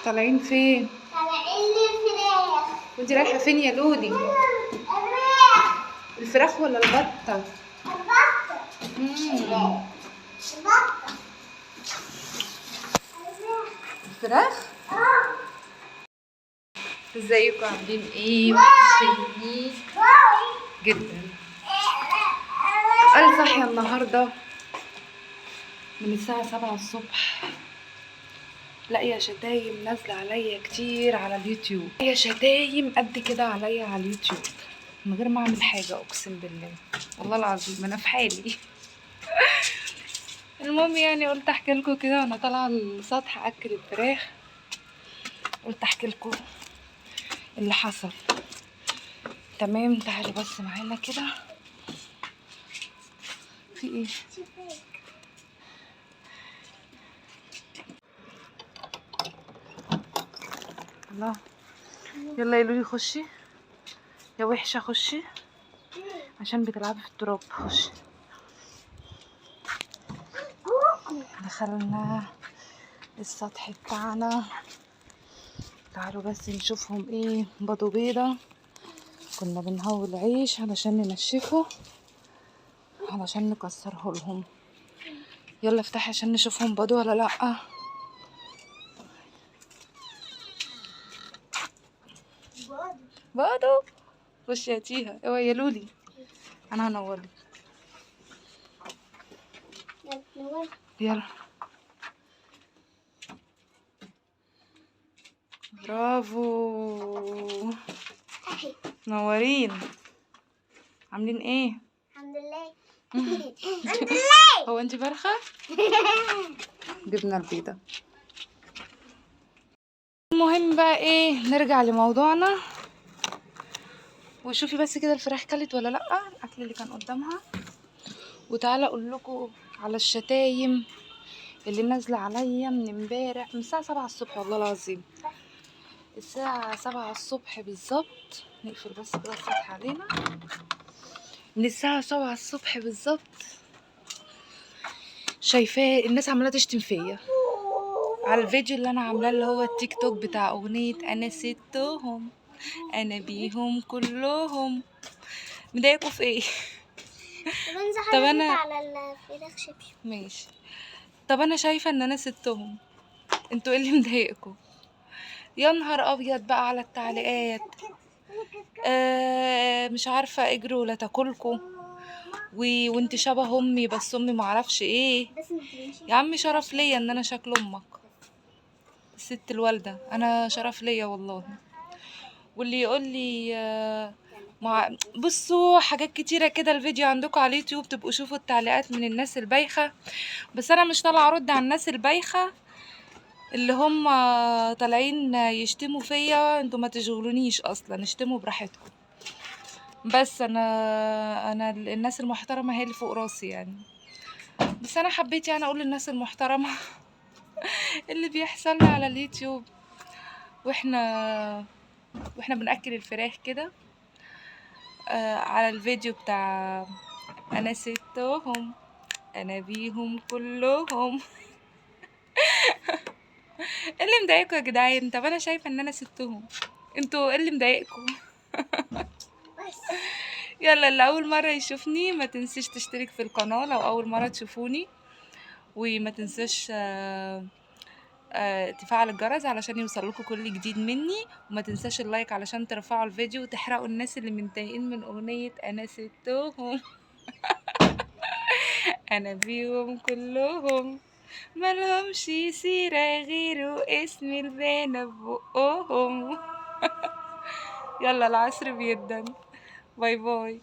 طالعين فين؟ طالعين الفراخ. وانت رايحه فين يا لولي؟ الفراخ ولا البطه؟ البطه. الفراخ. ازيكم عاملين ايه؟ وحشني جدا. انا صاحيه النهارده من الساعه 7 الصبح، لاقيه شتايم نازله عليا كتير على اليوتيوب، لاقيه شتايم قد كده عليا على اليوتيوب من غير ما اعمل حاجه، اقسم بالله والله العظيم انا في حالي. المهم يعني قلت احكي لكم كده وانا طالعه السطح اكل الفراخ، قلت احكي لكم اللي حصل. تمام، تعالوا بس معانا كده. في ايه؟ الله، يلا يا لولي خشي يا وحشه، خشي عشان بتلعبي في التراب. خشي. دخلنا السطح بتاعنا، تعالوا بس نشوفهم ايه. بيضوا بيضة، كنا بنهول عيش علشان ننشفه علشان نكسره لهم. يلا افتحي عشان نشوفهم بيضوا ولا لا. بيضوا. خشي هاتيها. اوعي يا لولي، انا هنورلك. يلا برافو، منورين. عاملين ايه؟ الحمد لله. الحمد لله. هو انت فرخه؟ جبنا البيضه. المهم بقى ايه، نرجع لموضوعنا. وشوفي بس كده الفراخ كلت ولا لا، الاكل اللي كان قدامها. وتعالى اقول لكم على الشتايم اللي نازله عليا من امبارح، من الساعه 7 الصبح والله العظيم. الساعه 7 الصبح بالظبط. نقفل بس كده السطح علينا. من الساعه 7 الصبح بالظبط شايفاه الناس عماله تشتم فيا على الفيديو اللي انا عاملاه، اللي هو التيك توك بتاع اغنيه انا ستهم انا بيهم كلهم. مضايقكوا في ايه؟ طب انا على الفراخ شبشب. ماشي. طب انا شايفه ان انا ستهم، انتوا ايه اللي مضايقكم؟ يا نهار ابيض بقى على التعليقات. مش عارفه اجروا ولا تاكلكوا، وانت شبه امي بس امي معرفش ايه. يا عمي شرف ليا ان انا شكل امك الست الوالده، انا شرف ليا والله. واللي يقول لي بصوا حاجات كتيره كده الفيديو عندكم على اليوتيوب، تبقوا شوفوا التعليقات من الناس البايخه. بس انا مش طالعه ارد على الناس البايخه اللي هم طالعين يشتموا فيا. انتوا ما تشغلونيش اصلا، اشتموا براحتكم. بس انا الناس المحترمه هي اللي فوق راسي يعني. بس انا حبيت يعني اقول للناس المحترمه اللي بيحصل لي على اليوتيوب واحنا بناكل الفراخ كده. على الفيديو بتاع انا ستهم انا بيهم كلهم. ايه اللي مضايقكم يا جدعان؟ طب انا شايفه ان انا ستهم، انتوا ايه اللي مضايقكم؟ يلا، اللي اول مره يشوفني ما تنسيش تشترك في القناه لو اول مره تشوفوني، وما تنساش تفعل الجرس علشان يوصل لكم كل جديد مني، وما تنساش اللايك علشان ترفعوا الفيديو وتحرقوا الناس اللي متضايقين من اغنيه انا ستهم انا بيهم كلهم ملهمش سيرة غير اسم البانة ببقهم. يلا العصر بيدن. باي باي.